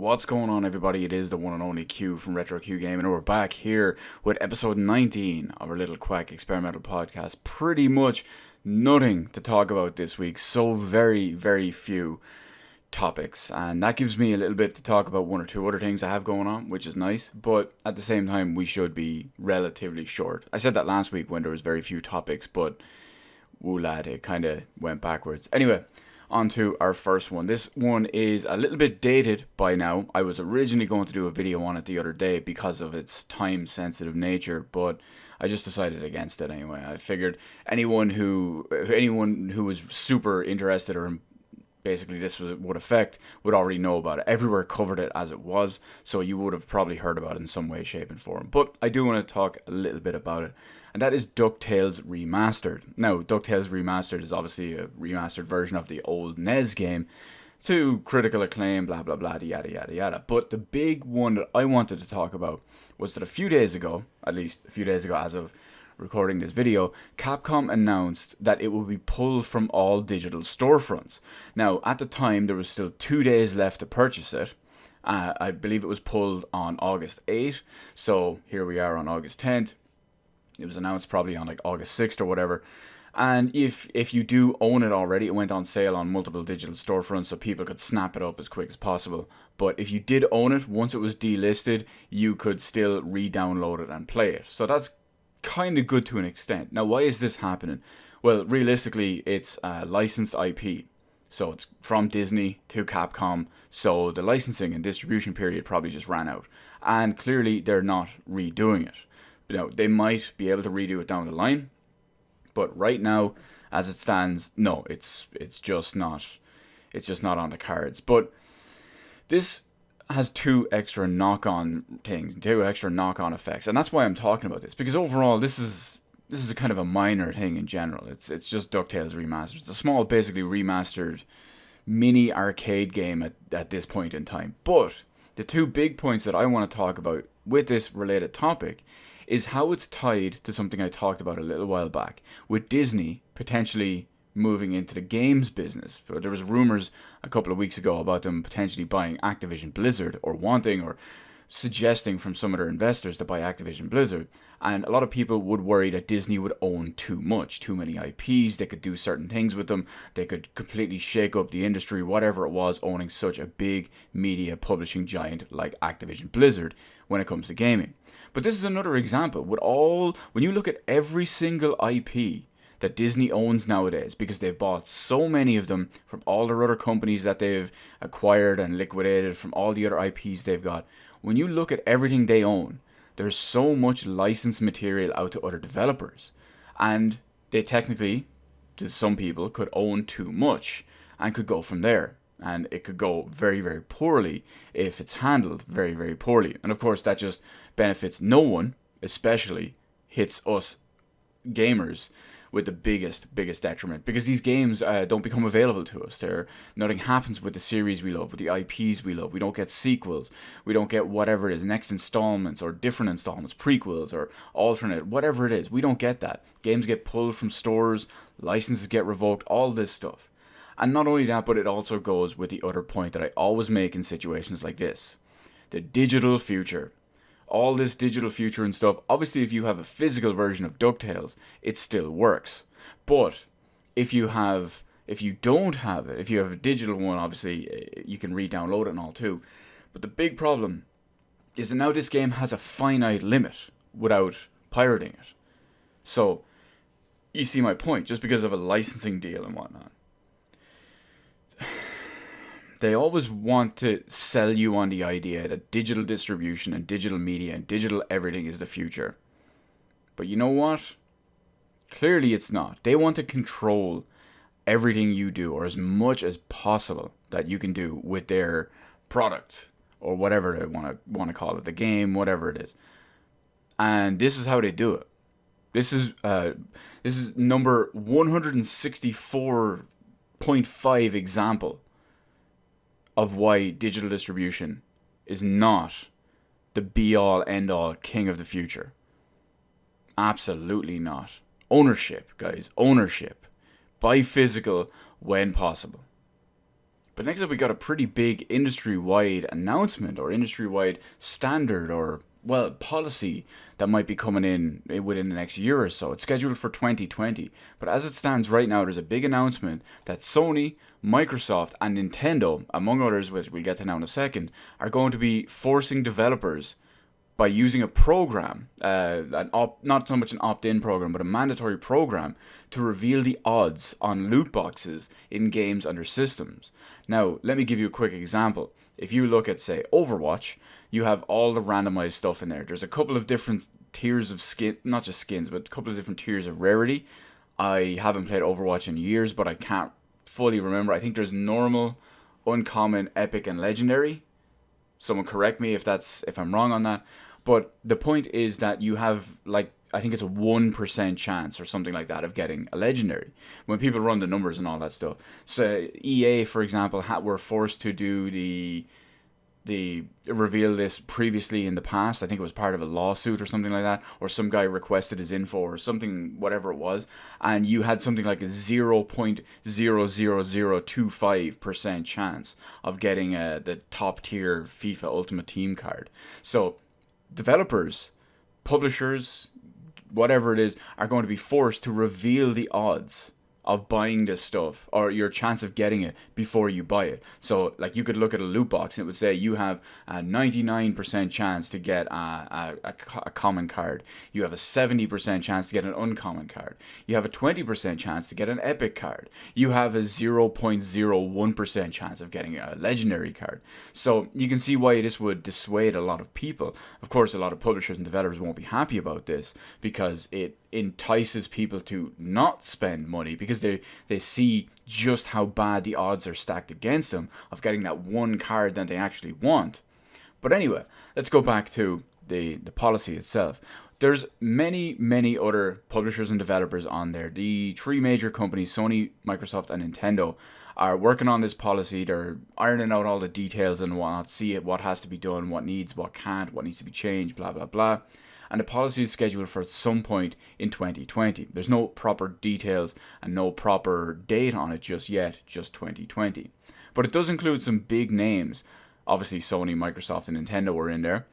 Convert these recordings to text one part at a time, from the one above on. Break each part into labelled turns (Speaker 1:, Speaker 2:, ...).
Speaker 1: What's going on, everybody? It is the one and only Q from Retro Q Gaming, and we're back here with episode 19 of our little Quack experimental podcast. Pretty much nothing to talk about this week, so very few topics, and that gives me a little bit to talk about one or two other things I have going on, which is nice, but at the same time, we should be relatively short. I said that last week when there was very few topics, but woo lad, it kind of went backwards. Anyway, on to our first one. This one is a little bit dated by now. I was originally going to do a video on it the other day because of its time-sensitive nature, but I just decided against it anyway. I figured anyone who was super interested or basically this would affect would already know about it. Everywhere covered it as it was, so you would have probably heard about it in some way, shape, and form. But I do want to talk a little bit about it, and that is DuckTales Remastered. Now, DuckTales Remastered is obviously a remastered version of the old NES game to critical acclaim, blah blah blah, yada yada yada. But the big one that I wanted to talk about was that a few days ago, at least a few days ago as of recording this video, Capcom announced that it will be pulled from all digital storefronts. Now, at the time, there was still 2 days left to purchase it. I believe it was pulled on August 8th, so here we are on August 10th. It was announced probably on like August 6th or whatever. And if you do own it already, it went on sale on multiple digital storefronts so people could snap it up as quick as possible. But if you did own it, once it was delisted, you could still re-download it and play it. So that's kind of good to an extent. Now, why is this happening? Well, realistically, it's a licensed IP. So it's from Disney to Capcom. So the licensing and distribution period probably just ran out. And clearly, they're not redoing it. You know, they might be able to redo it down the line. But right now, as it stands, no, it's just not on the cards. But this has two extra knock-on effects, and that's why I'm talking about this, because overall this is a kind of a minor thing in general. It's just DuckTales Remastered. It's a small, basically remastered mini arcade game at this point in time. But the two big points that I want to talk about with this related topic is how it's tied to something I talked about a little while back, with Disney potentially moving into the games business. There was rumors a couple of weeks ago about them potentially buying Activision Blizzard, or wanting or suggesting from some of their investors to buy Activision Blizzard. And a lot of people would worry that Disney would own too many IPs. They could do certain things with them. They could completely shake up the industry, whatever it was, owning such a big media publishing giant like Activision Blizzard when it comes to gaming. But this is another example. When you look at every single IP that Disney owns nowadays, because they've bought so many of them from all their other companies that they've acquired and liquidated, from all the other IPs they've got. When you look at everything they own, there's so much licensed material out to other developers. And they technically, to some people, could own too much and could go from there. And it could go very poorly if it's handled very poorly. And of course, that just benefits no one, especially hits us gamers with the biggest detriment, because these games don't become available to us. Nothing happens with the series we love, with the IPs we love. We don't get sequels. We don't get whatever it is, next installments or different installments, prequels or alternate, whatever it is. We don't get that. Games get pulled from stores, licenses get revoked, all this stuff. And not only that, but it also goes with the other point that I always make in situations like this. The digital future. All this digital future and stuff, obviously if you have a physical version of DuckTales, it still works. But if you don't have it, if you have a digital one, obviously you can re-download it and all too. But the big problem is that now this game has a finite limit without pirating it. So, you see my point, just because of a licensing deal and whatnot. They always want to sell you on the idea that digital distribution and digital media and digital everything is the future. But you know what? Clearly it's not. They want to control everything you do, or as much as possible that you can do with their product, or whatever they want to call it, the game, whatever it is. And this is how they do it. This is number 164.5 example of why digital distribution is not the be-all, end-all king of the future. Absolutely not. Ownership, guys. Ownership. Buy physical when possible. But next up, we got a pretty big industry-wide announcement or industry-wide standard or, well, policy that might be coming in within the next year or so. It's scheduled for 2020. But as it stands right now, there's a big announcement that Sony, Microsoft, and Nintendo, among others, which we'll get to now in a second, are going to be forcing developers by using a program, not so much an opt-in program, but a mandatory program to reveal the odds on loot boxes in games under systems. Now, let me give you a quick example. If you look at, say, Overwatch, you have all the randomized stuff in there. There's a couple of different tiers of skin, not just skins, but a couple of different tiers of rarity. I haven't played Overwatch in years, but I can't fully remember. I think there's normal, uncommon, epic, and legendary. Someone correct me if I'm wrong on that. But the point is that you have, like, I think it's a 1% chance or something like that of getting a legendary when people run the numbers and all that stuff. So EA, for example, were forced to do the reveal this previously in the past. I think it was part of a lawsuit or something like that, or some guy requested his info or something, whatever it was, and you had something like a 0.00025% chance of getting the top tier FIFA Ultimate Team card. So developers, publishers, whatever it is, are going to be forced to reveal the odds of buying this stuff, or your chance of getting it before you buy it. So, like, you could look at a loot box and it would say you have a 99% chance to get a common card. You have a 70% chance to get an uncommon card. You have a 20% chance to get an epic card. You have a 0.01% chance of getting a legendary card. So you can see why this would dissuade a lot of people. Of course, a lot of publishers and developers won't be happy about this because it entices people to not spend money because they see just how bad the odds are stacked against them of getting that one card that they actually want. But anyway, let's go back to the policy itself. There's many other publishers and developers on there. The three major companies, Sony, Microsoft, and Nintendo, are working on this policy. They're ironing out all the details and whatnot, see what has to be done, what needs, what can't, what needs to be changed, blah blah blah. And the policy is scheduled for some point in 2020. There's no proper details and no proper date on it just yet, just 2020. But it does include some big names. Obviously, Sony, Microsoft, and Nintendo were in there.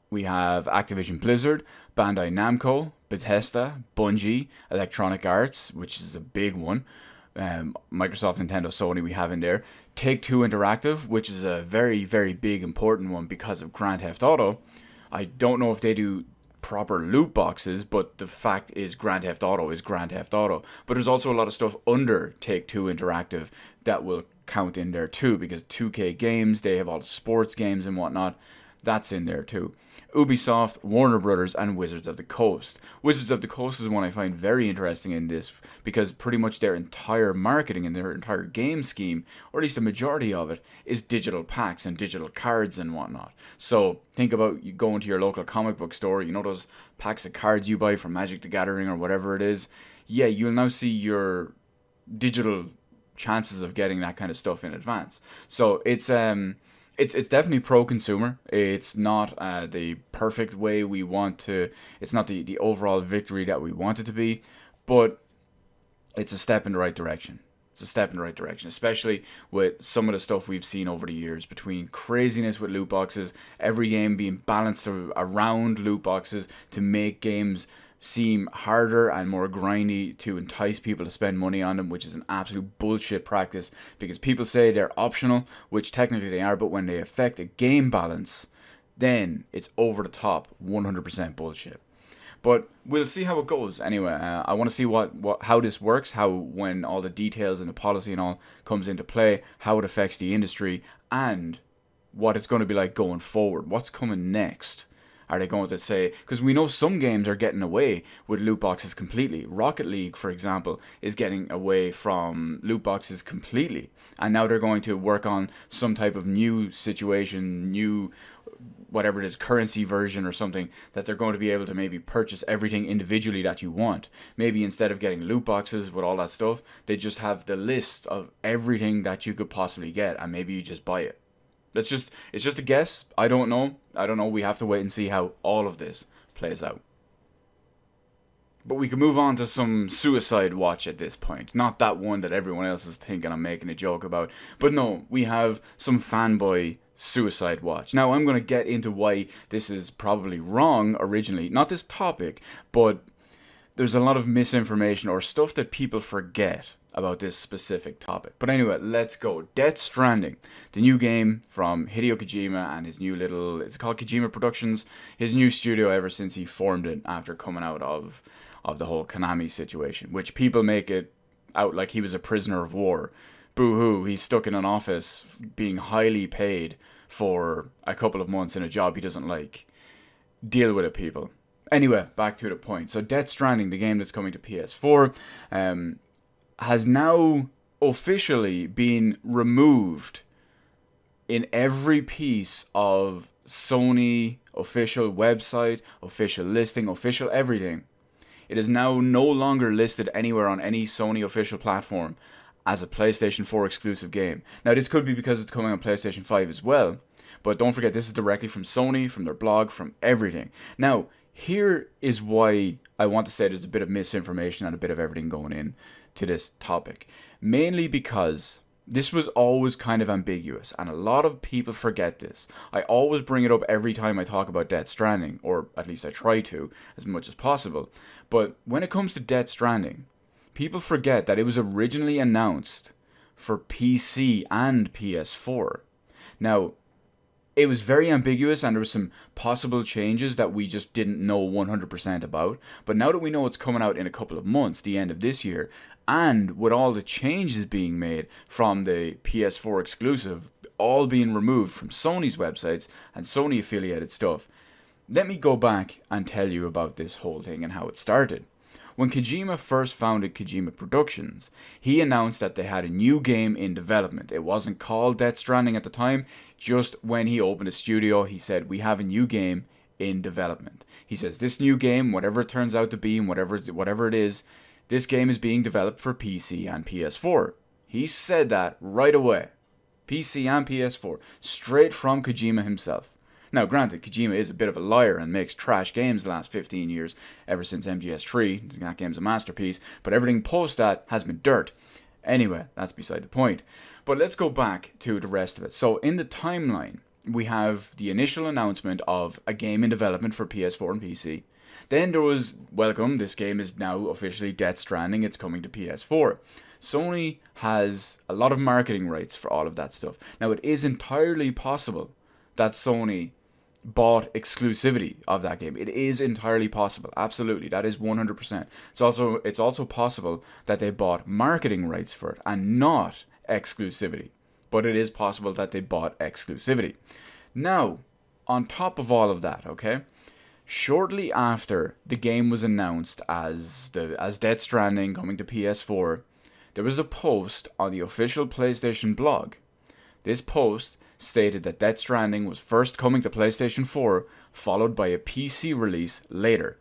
Speaker 1: We have Activision Blizzard, Bandai Namco, Bethesda, Bungie, Electronic Arts, which is a big one. Microsoft, Nintendo, Sony we have in there. Take-Two Interactive, which is a very, very big, important one because of Grand Theft Auto. I don't know if they do proper loot boxes, but the fact is Grand Theft Auto is Grand Theft Auto. But there's also a lot of stuff under Take-Two Interactive that will count in there too, because 2K Games, they have all the sports games and whatnot. That's in there too. Ubisoft, Warner Brothers, and Wizards of the Coast. Wizards of the Coast is one I find very interesting in this because pretty much their entire marketing and their entire game scheme, or at least a majority of it, is digital packs and digital cards and whatnot. So think about you going to your local comic book store, you know those packs of cards you buy from Magic the Gathering or whatever it is? Yeah, you'll now see your digital chances of getting that kind of stuff in advance. So it's definitely pro-consumer. It's not the perfect way we want to. It's not the overall victory that we want it to be, but it's a step in the right direction. It's a step in the right direction, especially with some of the stuff we've seen over the years between craziness with loot boxes, every game being balanced around loot boxes to make games seem harder and more grindy to entice people to spend money on them, which is an absolute bullshit practice because people say they're optional, which technically they are, but when they affect a game balance, then it's over the top, 100% bullshit. But we'll see how it goes anyway. I want to see how this works, how when all the details and the policy and all comes into play, how it affects the industry, and what it's going to be like going forward. What's coming next? Are they going to say, because we know some games are getting away with loot boxes completely. Rocket League, for example, is getting away from loot boxes completely. And now they're going to work on some type of new situation, new whatever it is, currency version or something, that they're going to be able to maybe purchase everything individually that you want. Maybe instead of getting loot boxes with all that stuff, they just have the list of everything that you could possibly get, and maybe you just buy it. It's just a guess. I don't know. We have to wait and see how all of this plays out. But we can move on to some Suicide Watch at this point. Not that one that everyone else is thinking I'm making a joke about. But no, we have some fanboy Suicide Watch. Now, I'm going to get into why this is probably wrong originally. Not this topic, but there's a lot of misinformation or stuff that people forget about this specific topic. But anyway, let's go. Death Stranding, the new game from Hideo Kojima and his new little, it's called Kojima Productions, his new studio ever since he formed it after coming out of the whole Konami situation, which people make it out like he was a prisoner of war. Boo-hoo, he's stuck in an office being highly paid for a couple of months in a job he doesn't like. Deal with it, people. Anyway, back to the point. So Death Stranding, the game that's coming to PS4, has now officially been removed in every piece of Sony official website, official listing, official everything. It is now no longer listed anywhere on any Sony official platform as a PlayStation 4 exclusive game. Now, this could be because it's coming on PlayStation 5 as well, but don't forget, this is directly from Sony, from their blog, from everything. Now, here is why I want to say there's a bit of misinformation and a bit of everything going in to this topic. Mainly because this was always kind of ambiguous, and a lot of people forget this. I always bring it up every time I talk about Death Stranding, or at least I try to, as much as possible. But when it comes to Death Stranding, people forget that it was originally announced for PC and PS4. Now, it was very ambiguous, and there was some possible changes that we just didn't know 100% about. But now that we know it's coming out in a couple of months, the end of this year, and with all the changes being made from the PS4 exclusive, all being removed from Sony's websites and Sony affiliated stuff, let me go back and tell you about this whole thing and how it started. When Kojima first founded Kojima Productions, he announced that they had a new game in development. It wasn't called Death Stranding at the time, just when he opened a studio, he said, we have a new game in development. He says, this new game, whatever it turns out to be and whatever it is, this game is being developed for PC and PS4. He said that right away. PC and PS4, straight from Kojima himself. Now, granted, Kojima is a bit of a liar and makes trash games the last 15 years, ever since MGS3. That game's a masterpiece, but everything post that has been dirt. Anyway, that's beside the point. But let's go back to the rest of it. So, in the timeline, we have the initial announcement of a game in development for PS4 and PC. Then there was, welcome, this game is now officially Death Stranding, it's coming to PS4. Sony has a lot of marketing rights for all of that stuff. Now, it is entirely possible that Sony bought exclusivity of that game. It is entirely possible. Absolutely. That is 100%. It's also possible that they bought marketing rights for it and not exclusivity. But it is possible that they bought exclusivity. Now, on top of all of that, okay, shortly after the game was announced as Death Stranding coming to PS4, there was a post on the official PlayStation blog. This post stated that Death Stranding was first coming to PlayStation 4, followed by a PC release later.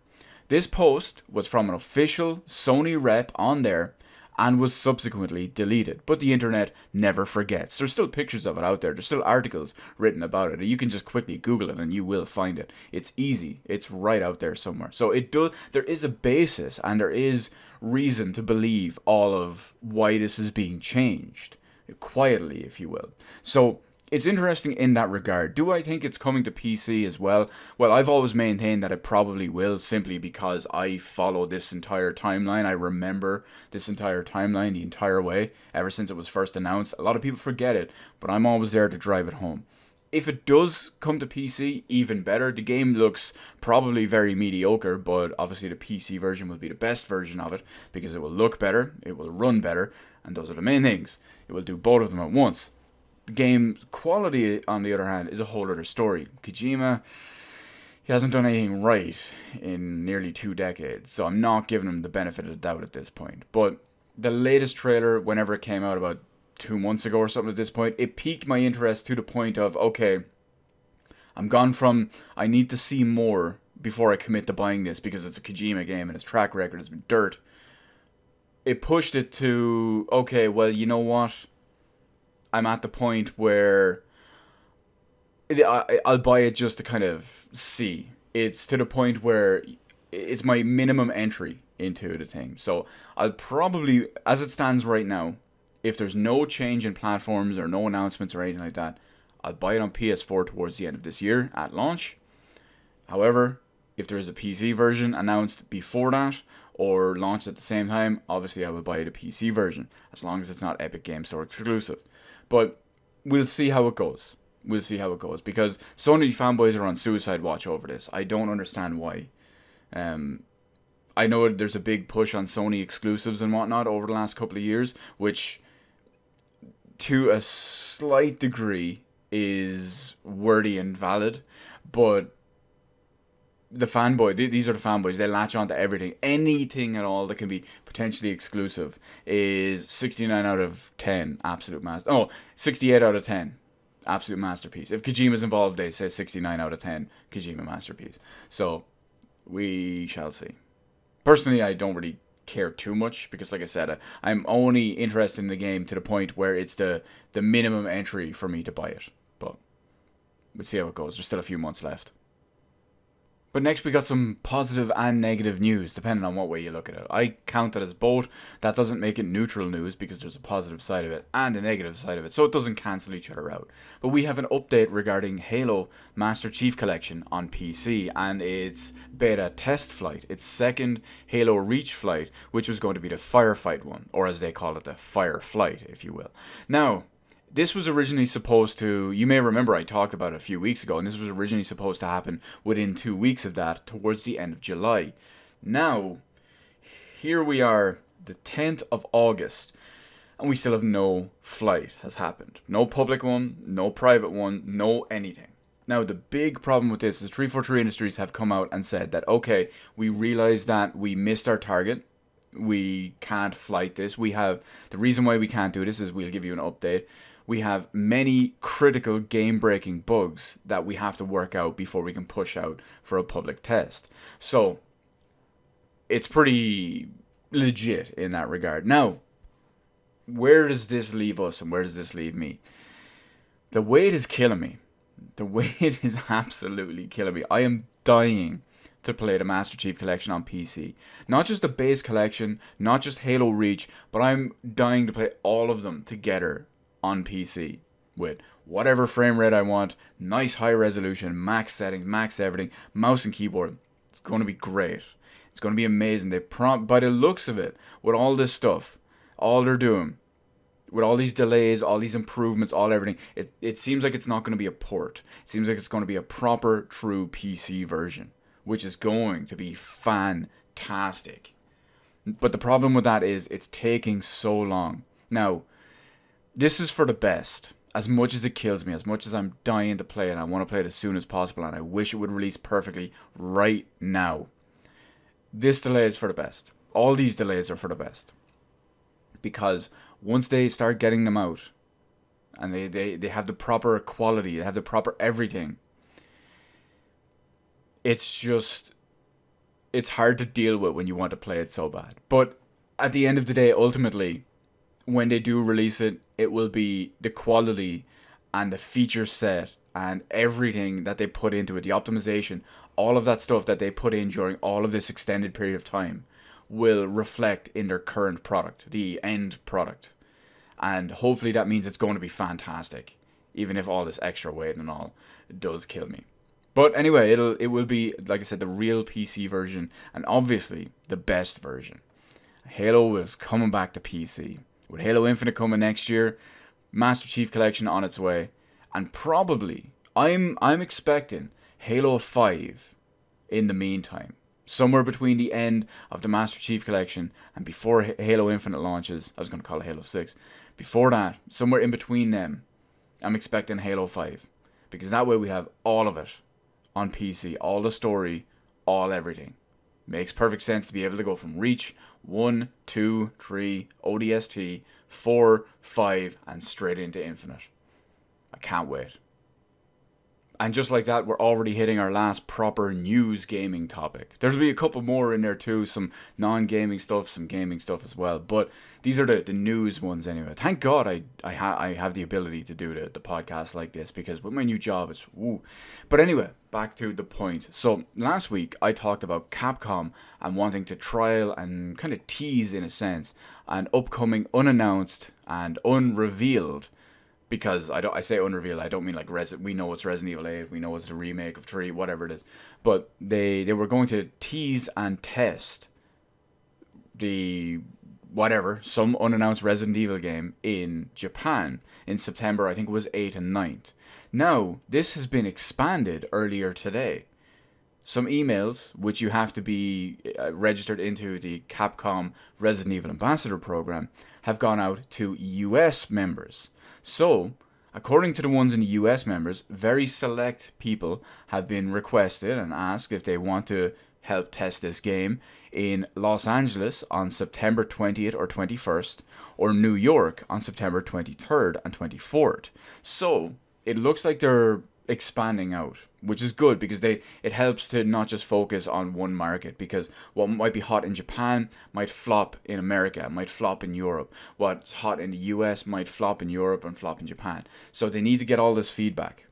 Speaker 1: This post was from an official Sony rep on there and was subsequently deleted, but the internet never forgets. There's still pictures of it out there. There's still articles written about it. You can just quickly Google it and you will find it. It's easy. It's right out there somewhere. So there is a basis and there is reason to believe all of why this is being changed, quietly, if you will. So it's interesting in that regard. Do I think it's coming to PC as well? Well, I've always maintained that it probably will, simply because I follow this entire timeline. I remember this entire timeline the entire way, ever since it was first announced. A lot of people forget it, but I'm always there to drive it home. If it does come to PC, even better. The game looks probably very mediocre, but obviously the PC version will be the best version of it, because it will look better, it will run better, and those are the main things. It will do both of them at once. The game quality, on the other hand, is a whole other story. Kojima, he hasn't done anything right in nearly 2 decades, so I'm not giving him the benefit of the doubt at this point. But the latest trailer, whenever it came out about 2 months ago or something at this point, it piqued my interest to the point of, okay, I'm gone from, I need to see more before I commit to buying this because it's a Kojima game and his track record has been dirt. It pushed it to, okay, well, you know what? I'm at the point where I'll buy it just to kind of see. It's to the point where it's my minimum entry into the thing. So I'll probably, as it stands right now, if there's no change in platforms or no announcements or anything like that, I'll buy it on PS4 towards the end of this year at launch. However, if there is a PC version announced before that or launched at the same time, obviously I will buy the PC version, as long as it's not Epic Game Store exclusive. But we'll see how it goes. We'll see how it goes, because Sony fanboys are on suicide watch over this. I don't understand why. I know there's a big push on Sony exclusives and whatnot over the last couple of years, which to a slight degree is worthy and valid, but these are the fanboys, they latch on to everything. Anything at all that can be potentially exclusive is 69 out of 10 absolute master. Oh, 68 out of 10 absolute masterpiece. If Kojima's involved, they say 69 out of 10 Kojima masterpiece. So we shall see. Personally, I don't really care too much, because like I said, I'm only interested in the game to the point where it's the minimum entry for me to buy it. But we'll see how it goes. There's still a few months left. But next we got some positive and negative news, depending on what way you look at it. I count it as both. That doesn't make it neutral news, because there's a positive side of it and a negative side of it, so it doesn't cancel each other out. But we have an update regarding Halo Master Chief Collection on PC and its beta test flight, its second Halo Reach flight, which was going to be the Firefight one, or as they call it, the Fire Flight, if you will. Now, this was originally supposed to, you may remember I talked about it a few weeks ago, and this was originally supposed to happen within 2 weeks of that, towards the end of July. Now, here we are, the 10th of August, and we still have no flight has happened. No public one, no private one, no anything. Now, the big problem with this is 343 Industries have come out and said that, okay, we realize that we missed our target. We can't flight this. The reason why we can't do this is we'll give you an update. We have many critical game-breaking bugs that we have to work out before we can push out for a public test. So, it's pretty legit in that regard. Now, where does this leave us and where does this leave me? The wait is killing me. The wait is absolutely killing me. I am dying to play the Master Chief Collection on PC. Not just the base collection, not just Halo Reach, but I'm dying to play all of them together on PC with whatever frame rate I want, nice high resolution, max settings, max everything, mouse and keyboard. It's going to be great. It's going to be amazing. By the looks of it, with all this stuff, all they're doing, with all these delays, all these improvements, all everything, it seems like it's not going to be a port. It seems like it's going to be a proper, true PC version, which is going to be fantastic. But the problem with that is it's taking so long. Now, this is for the best. As much as it kills me, as much as I'm dying to play it, and I want to play it as soon as possible, and I wish it would release perfectly right now. This delay is for the best. All these delays are for the best. Because once they start getting them out, and they have the proper quality, they have the proper everything, it's hard to deal with when you want to play it so bad. But at the end of the day, ultimately, when they do release it, it will be the quality and the feature set and everything that they put into it, the optimization, all of that stuff that they put in during all of this extended period of time will reflect in their current product, the end product. And hopefully that means it's going to be fantastic, even if all this extra weight and all does kill me. But anyway, it will be, like I said, the real PC version, and obviously the best version. Halo is coming back to PC. With Halo Infinite coming next year, Master Chief Collection on its way, and probably, I'm expecting Halo 5 in the meantime. Somewhere between the end of the Master Chief Collection and before Halo Infinite launches, I was going to call it Halo 6, before that, somewhere in between them, I'm expecting Halo 5. Because that way we have all of it on PC, all the story, all everything. Makes perfect sense to be able to go from Reach 1, 2, 3, ODST, 4, 5, and straight into Infinite. I can't wait. And just like that, we're already hitting our last proper news gaming topic. There'll be a couple more in there too, some non-gaming stuff, some gaming stuff as well. But these are the news ones anyway. Thank God I have the ability to do the podcast like this, because with my new job, it's woo. But anyway, back to the point. So last week I talked about Capcom and wanting to trial and kind of tease, in a sense, an upcoming unannounced and unrevealed, because I say unrevealed, I don't mean like we know it's Resident Evil 8, we know it's a remake of 3, whatever it is, but they were going to tease and test the some unannounced Resident Evil game in Japan in September. I think it was 8th and 9th. Now this has been expanded earlier today. Some emails, which you have to be registered into the Capcom Resident Evil Ambassador program, have gone out to US members. So, according to the ones in the US members, very select people have been requested and asked if they want to help test this game in Los Angeles on September 20th or 21st, or New York on September 23rd and 24th. So, it looks like they're expanding out, which is good, because it helps to not just focus on one market, because what might be hot in Japan might flop in America, might flop in Europe. What's hot in the US might flop in Europe and flop in Japan. So they need to get all this feedback,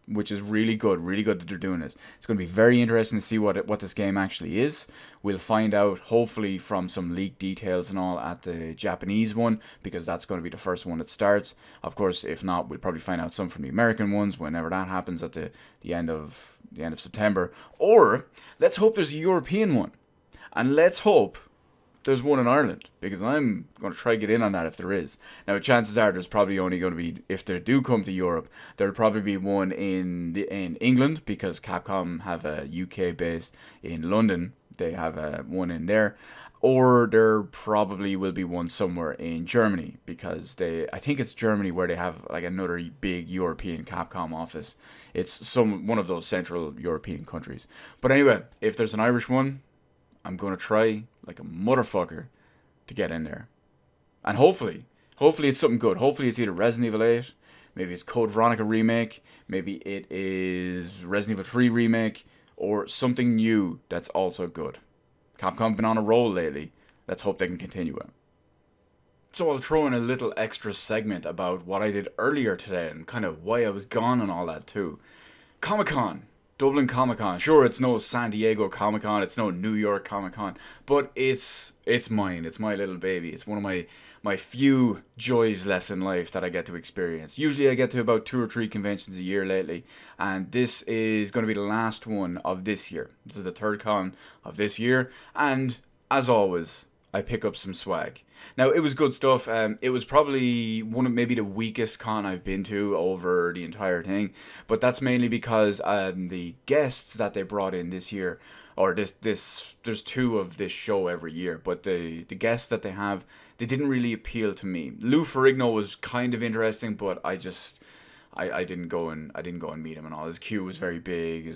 Speaker 1: which is really good that they're doing this. It's going to be very interesting to see what this game actually is. We'll find out, hopefully, from some leaked details and all at the Japanese one, because that's going to be the first one that starts. Of course, if not, we'll probably find out some from the American ones whenever that happens at the end of September. Or let's hope there's a European one, and let's hope there's one in Ireland, because I'm going to try to get in on that if there is. Now, chances are there's probably only going to be, if they do come to Europe, there'll probably be one in England, because Capcom have a UK based in London. They have one in there. Or there probably will be one somewhere in Germany, because I think it's Germany where they have like another big European Capcom office. It's one of those central European countries. But anyway, if there's an Irish one, I'm going to try like a motherfucker to get in there. And hopefully it's something good. Hopefully it's either Resident Evil 8, maybe it's Code Veronica Remake, maybe it is Resident Evil 3 Remake, or something new that's also good. Capcom's been on a roll lately. Let's hope they can continue it. So I'll throw in a little extra segment about what I did earlier today and kind of why I was gone and all that too. Comic-Con. Dublin Comic-Con. Sure, it's no San Diego Comic-Con, it's no New York Comic-Con, but it's mine. It's my little baby. It's one of my few joys left in life that I get to experience. Usually I get to about 2 or 3 conventions a year lately, and this is going to be the last one of this year. This is the third con of this year, and as always, I pick up some swag. Now, it was good stuff. It was probably one of maybe the weakest con I've been to over the entire thing, but that's mainly because the guests that they brought in this year, or there's 2 of this show every year, but the guests that they didn't really appeal to me. Lou Ferrigno was kind of interesting, but I didn't go and meet him and all. His queue was very big.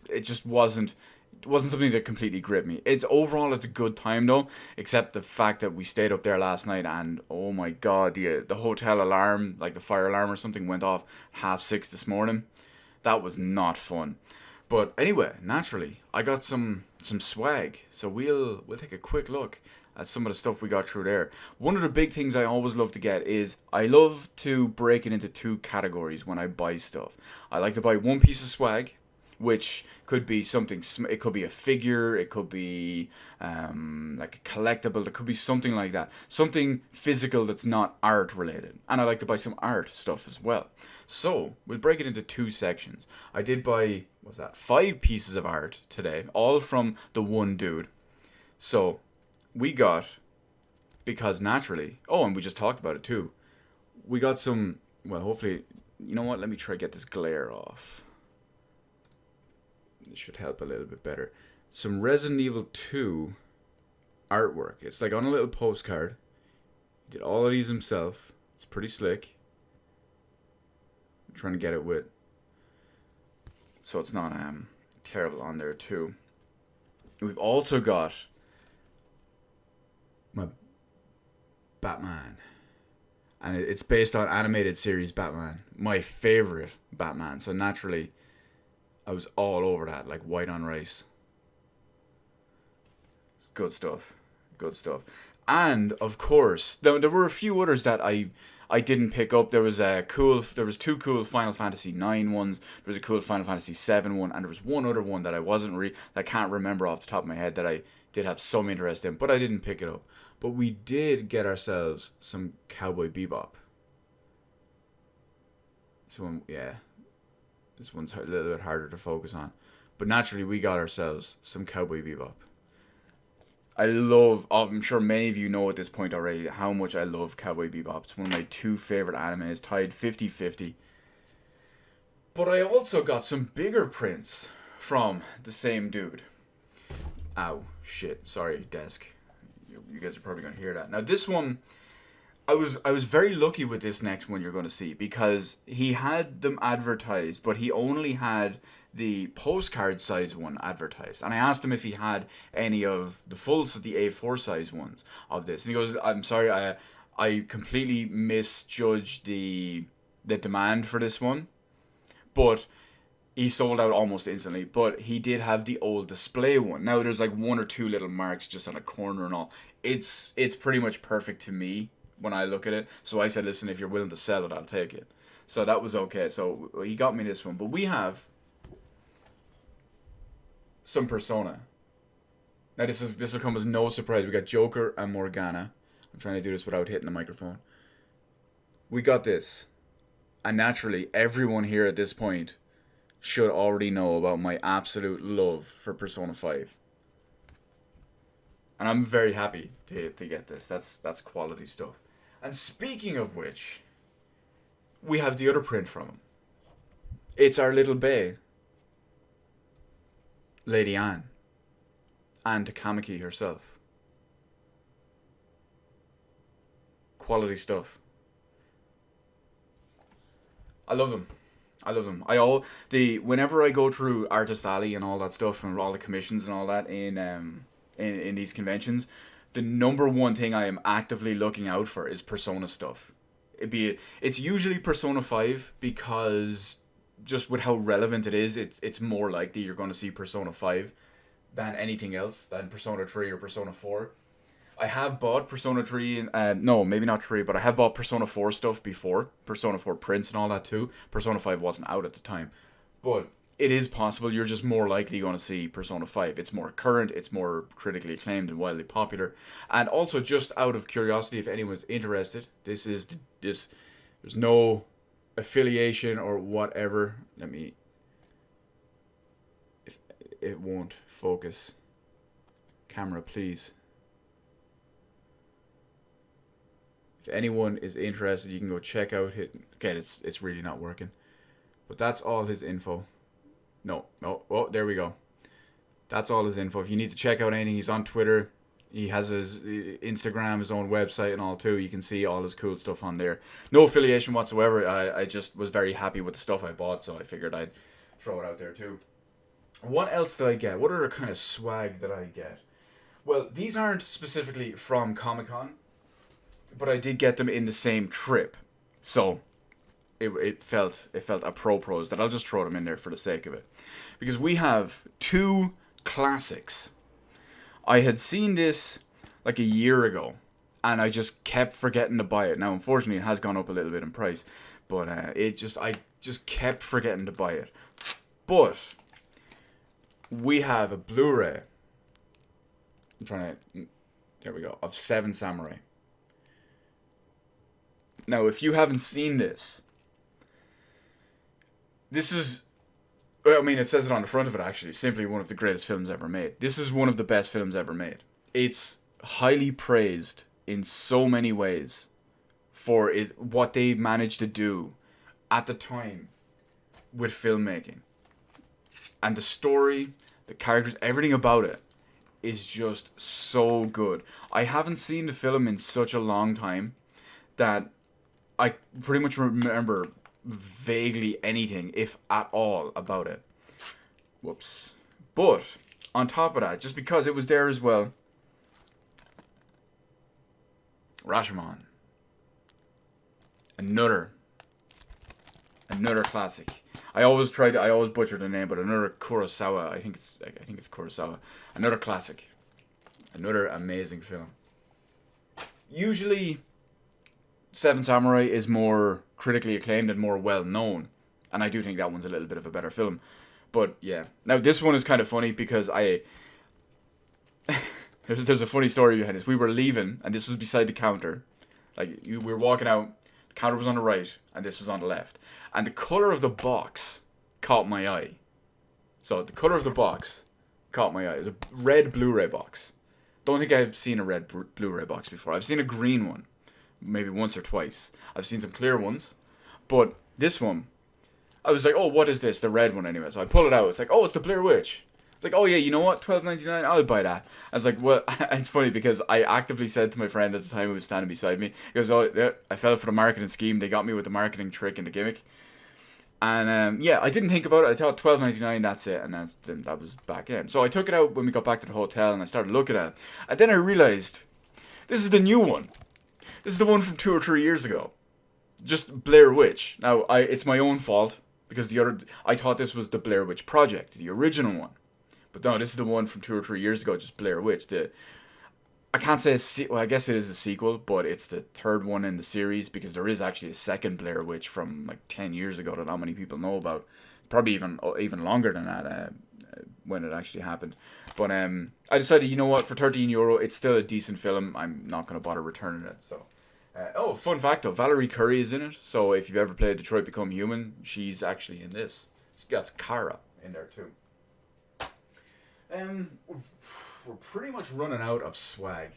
Speaker 1: It just wasn't something that completely gripped me. It's a good time though, except the fact that we stayed up there last night and oh my god, the hotel alarm, like the fire alarm or something, went off 6:30 this morning. That was not fun. But anyway, naturally, I got some swag, so we'll take a quick look at some of the stuff we got through there. One of the big things I always love to get is I love to break it into 2 categories when I buy stuff. I like to buy one piece of swag, which could be something, it could be a figure, it could be like a collectible, it could be something like that. Something physical that's not art related. And I like to buy some art stuff as well. So, we'll break it into 2 sections. I did buy, 5 pieces of art today, all from the one dude. So, we got, because naturally, and we just talked about it too, we got some, hopefully, you know what, let me try to get this glare off. It should help a little bit better. Some Resident Evil 2 artwork. It's like on a little postcard. He did all of these himself. It's pretty slick. I'm trying to get it with, so it's not terrible on there too. We've also got my Batman, and it's based on animated series Batman, my favorite Batman. So naturally, I was all over that, like white on rice. It's good stuff. Good stuff. And of course, there were a few others that I didn't pick up. There was two cool Final Fantasy 9 ones. There was a cool Final Fantasy 7 one, and there was one other one that I can't remember off the top of my head that I did have some interest in, but I didn't pick it up. But we did get ourselves some Cowboy Bebop. This one's a little bit harder to focus on. But naturally, we got ourselves some Cowboy Bebop. I'm sure many of you know at this point already how much I love Cowboy Bebop. It's one of my two favorite animes, tied 50-50. But I also got some bigger prints from the same dude. Ow, shit, sorry, desk. You guys are probably going to hear that. Now this one, I was very lucky with this next one you're going to see, because he had them advertised, but he only had the postcard size one advertised. And I asked him if he had any of the the A4 size ones of this. And he goes, I'm sorry, I completely misjudged the demand for this one. But he sold out almost instantly. But he did have the old display one. Now there's like one or two little marks just on a corner and all. It's pretty much perfect to me when I look at it. So I said, listen, if you're willing to sell it, I'll take it. So that was okay. So he got me this one. But we have some Persona. Now this will come as no surprise. We got Joker and Morgana. I'm trying to do this without hitting the microphone. We got this. And naturally, everyone here at this point should already know about my absolute love for Persona 5. And I'm very happy to get this. That's quality stuff. And speaking of which, we have the other print from him. It's our little bae, Lady Anne Takamaki herself. Quality stuff. I love them. Whenever I go through Artist Alley and all that stuff and all the commissions and all that in these conventions, the number one thing I am actively looking out for is Persona stuff. It's usually Persona 5, because just with how relevant it is, it's more likely you're going to see Persona 5 than anything else, than Persona 3 or Persona 4. I have bought Persona 3, no, maybe not 3, but I have bought Persona 4 stuff before. Persona 4 prints and all that too. Persona 5 wasn't out at the time. But it is possible you're just more likely going to see Persona 5. It's more current, it's more critically acclaimed and widely popular. And also, just out of curiosity, if anyone's interested, there's no affiliation or whatever. If it won't focus. Camera, please. If anyone is interested, you can go check out it. Okay, it's really not working. But that's all his info. No. Oh, there we go. That's all his info. If you need to check out anything, he's on Twitter. He has his Instagram, his own website and all too. You can see all his cool stuff on there. No affiliation whatsoever. I just was very happy with the stuff I bought, so I figured I'd throw it out there too. What else did I get? What other kind of swag did I get? Well, these aren't specifically from Comic-Con, but I did get them in the same trip. So it felt a pros that I'll just throw them in there for the sake of it. Because we have two classics. I had seen this like a year ago, and I just kept forgetting to buy it. Now, unfortunately, it has gone up a little bit in price, but I just kept forgetting to buy it. But we have a Blu-ray. There we go, of Seven Samurai. Now, if you haven't seen this is, I mean, it says it on the front of it actually, simply one of the greatest films ever made. This is one of the best films ever made. It's highly praised in so many ways for what they managed to do at the time with filmmaking. And the story, the characters, everything about it is just so good. I haven't seen the film in such a long time that I pretty much remember vaguely anything, if at all, about it. Whoops. But on top of that, just because it was there as well, Rashomon. Another classic. I always butcher the name, but another Kurosawa. I think it's Kurosawa. Another classic. Another amazing film. Usually, Seven Samurai is more critically acclaimed and more well known, and I do think that one's a little bit of a better film. But yeah, now this one is kind of funny because there's a funny story behind this. We were leaving, and this was beside the counter. We were walking out. The counter was on the right, and this was on the left. And the color of the box caught my eye. So the color of the box caught my eye. It was a red Blu-ray box. Don't think I've seen a red Blu-ray box before. I've seen a green one, maybe once or twice. I've seen some clear ones, but this one, I was like, oh, what is this? The red one anyway. So I pull it out. It's like, oh, it's the Blair Witch. It's like, oh yeah, you know what? $12.99. I'll buy that. I was like, well, it's funny because I actively said to my friend at the time who was standing beside me, he goes, oh, yeah, I fell for the marketing scheme. They got me with the marketing trick and the gimmick. And yeah, I didn't think about it. I thought $12.99, that's it, and that was back in. So I took it out when we got back to the hotel, and I started looking at it. And then I realized, this is the new one. This is the one from 2 or 3 years ago. Just Blair Witch. Now, it's my own fault, because I thought this was the Blair Witch Project, the original one. But no, this is the one from 2 or 3 years ago, just Blair Witch. I can't say well, I guess it is a sequel, but it's the third one in the series because there is actually a second Blair Witch from like 10 years ago that not many people know about. Probably even longer than that when it actually happened. But I decided, you know what, for €13, it's still a decent film. I'm not going to bother returning it. So, fun fact though, Valerie Curry is in it. So if you've ever played Detroit Become Human, she's actually in this. It's got Kara in there too. We're pretty much running out of swag.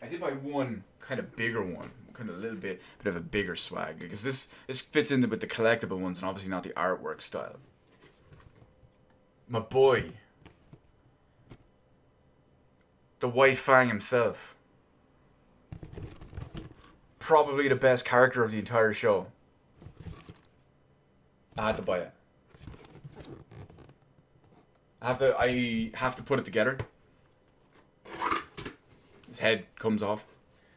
Speaker 1: I did buy one kind of bigger one, kind of a little bit of a bigger swag because this fits in with the collectible ones and obviously not the artwork style. My boy, the White Fang himself, probably the best character of the entire show. I had to buy it. I have to put it together. His head comes off,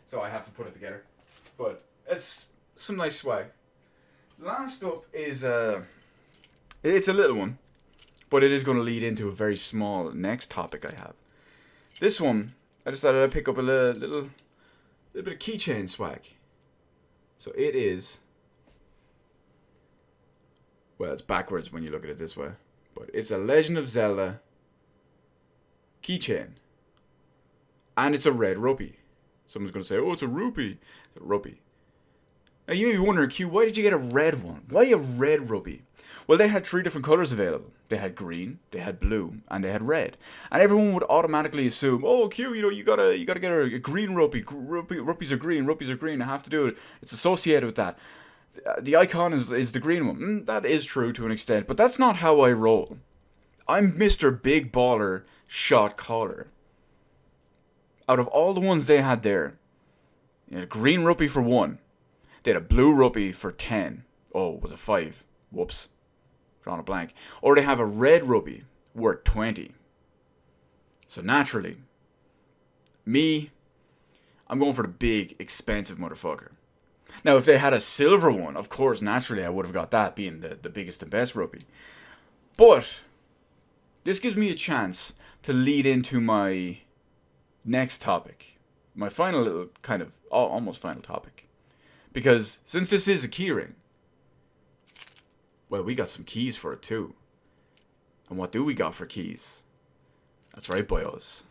Speaker 1: so I have to put it together. But it's some nice swag. Last up is it's a little one, but it is going to lead into a very small next topic I have. This one, I decided I'd pick up a little bit of keychain swag. So it is, well, it's backwards when you look at it this way. But it's a Legend of Zelda keychain. And it's a red rupee. Someone's going to say, oh, it's a rupee. It's a rupee. Now you may be wondering, Q, why did you get a red one? Why a red rupee? Well, they had 3 different colors available. They had green, they had blue, and they had red. And everyone would automatically assume, oh, Q, you gotta get a green rupee. Rupees are green. I have to do it. It's associated with that. The icon is the green one. That is true to an extent, but that's not how I roll. I'm Mr. Big Baller Shot Caller. Out of all the ones they had there, you had a green rupee for 1. They had a blue rupee for 10. Oh, it was a 5. Whoops. Drawn a blank. Or they have a red rupee worth 20. So naturally, I'm going for the big, expensive motherfucker. Now, if they had a silver one, of course, naturally, I would have got that, being the biggest and best rupee. But this gives me a chance to lead into my next topic. My final little, kind of, almost final topic. Because since this is a keyring, well, we got some keys for it too. And what do we got for keys? That's right, boyos.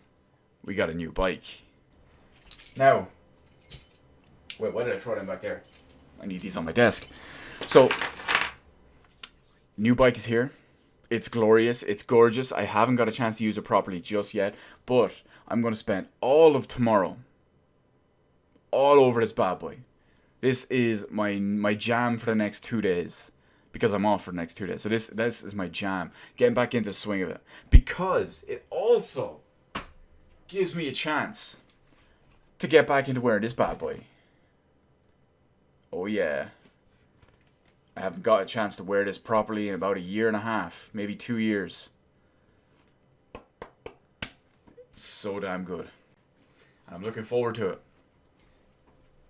Speaker 1: We got a new bike. Now, wait, why did I throw them back there? I need these on my desk. So, new bike is here. It's glorious. It's gorgeous. I haven't got a chance to use it properly just yet. But I'm going to spend all of tomorrow all over this bad boy. This is my jam for the next 2 days. Because I'm off for the next 2 days. So this is my jam. Getting back into the swing of it. Because it also gives me a chance to get back into wearing this bad boy. Oh yeah. I haven't got a chance to wear this properly in about 1.5 years. Maybe 2 years. It's so damn good. And I'm looking forward to it.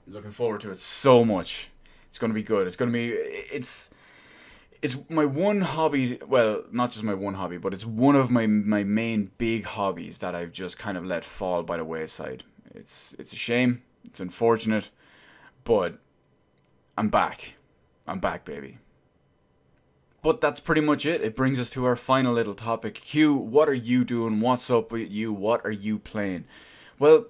Speaker 1: Looking forward to it so much. It's going to be good. It's my one hobby. Well, not just my one hobby, but it's one of my main big hobbies that I've just kind of let fall by the wayside. It's a shame. It's unfortunate, but I'm back. I'm back, baby. But that's pretty much it. It brings us to our final little topic. Q, what are you doing? What's up with you? What are you playing? Well,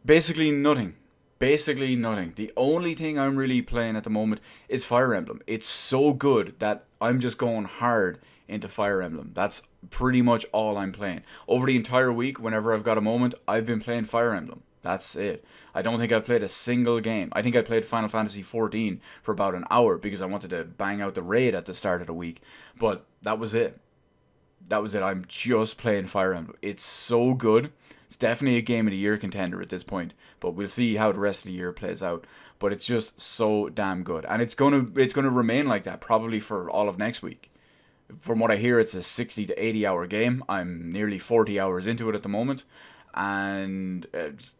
Speaker 1: basically nothing. Basically nothing. The only thing I'm really playing at the moment is Fire Emblem. It's so good that I'm just going hard into Fire Emblem. That's pretty much all I'm playing. Over the entire week, whenever I've got a moment, I've been playing Fire Emblem. That's it. I don't think I've played a single game. I think I played Final Fantasy XIV for about an hour because I wanted to bang out the raid at the start of the week. But that was it. That was it. I'm just playing Fire Emblem. It's so good. It's definitely a game of the year contender at this point. But we'll see how the rest of the year plays out. But it's just so damn good. And it's gonna remain like that probably for all of next week. From what I hear, it's a 60 to 80 hour game. I'm nearly 40 hours into it at the moment. And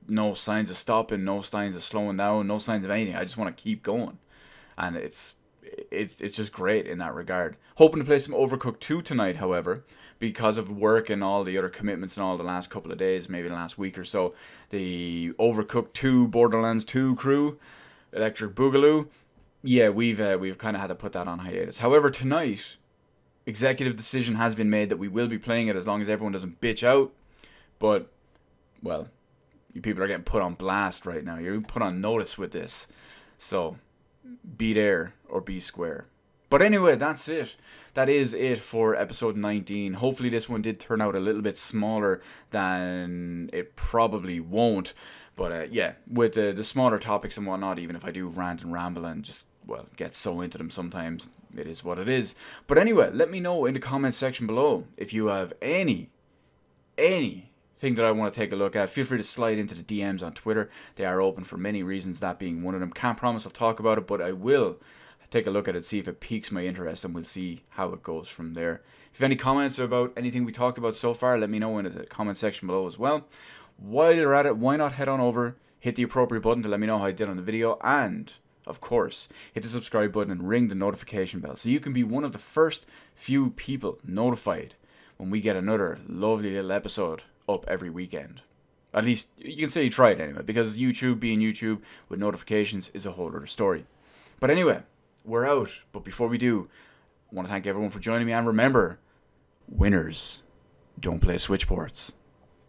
Speaker 1: no signs of stopping, no signs of slowing down, no signs of anything. I just want to keep going. And it's just great in that regard. Hoping to play some Overcooked 2 tonight, however, because of work and all the other commitments and all the last couple of days, maybe the last week or so. The Overcooked 2 Borderlands 2 crew, Electric Boogaloo, yeah, we've kind of had to put that on hiatus. However, tonight, executive decision has been made that we will be playing it as long as everyone doesn't bitch out. But, well, you people are getting put on blast right now. You're put on notice with this. So, be there or be square. But anyway, that's it. That is it for episode 19. Hopefully this one did turn out a little bit smaller than it probably won't. But yeah, with the smaller topics and whatnot, even if I do rant and ramble and just, well, get so into them sometimes, it is what it is. But anyway, let me know in the comments section below if you have anything that I want to take a look at. Feel free to slide into the DMs on Twitter. They are open for many reasons, that being one of them. Can't promise I'll talk about it, but I will take a look at it, see if it piques my interest, and we'll see how it goes from there. If you have any comments about anything we talked about so far, let me know in the comment section below as well. While you're at it, why not head on over, hit the appropriate button to let me know how I did on the video, and, of course, hit the subscribe button and ring the notification bell so you can be one of the first few people notified when we get another lovely little episode up every weekend. At least, you can say you tried anyway, because YouTube being YouTube with notifications is a whole other story. But anyway, we're out. But before we do, I want to thank everyone for joining me, and remember, winners don't play switchboards.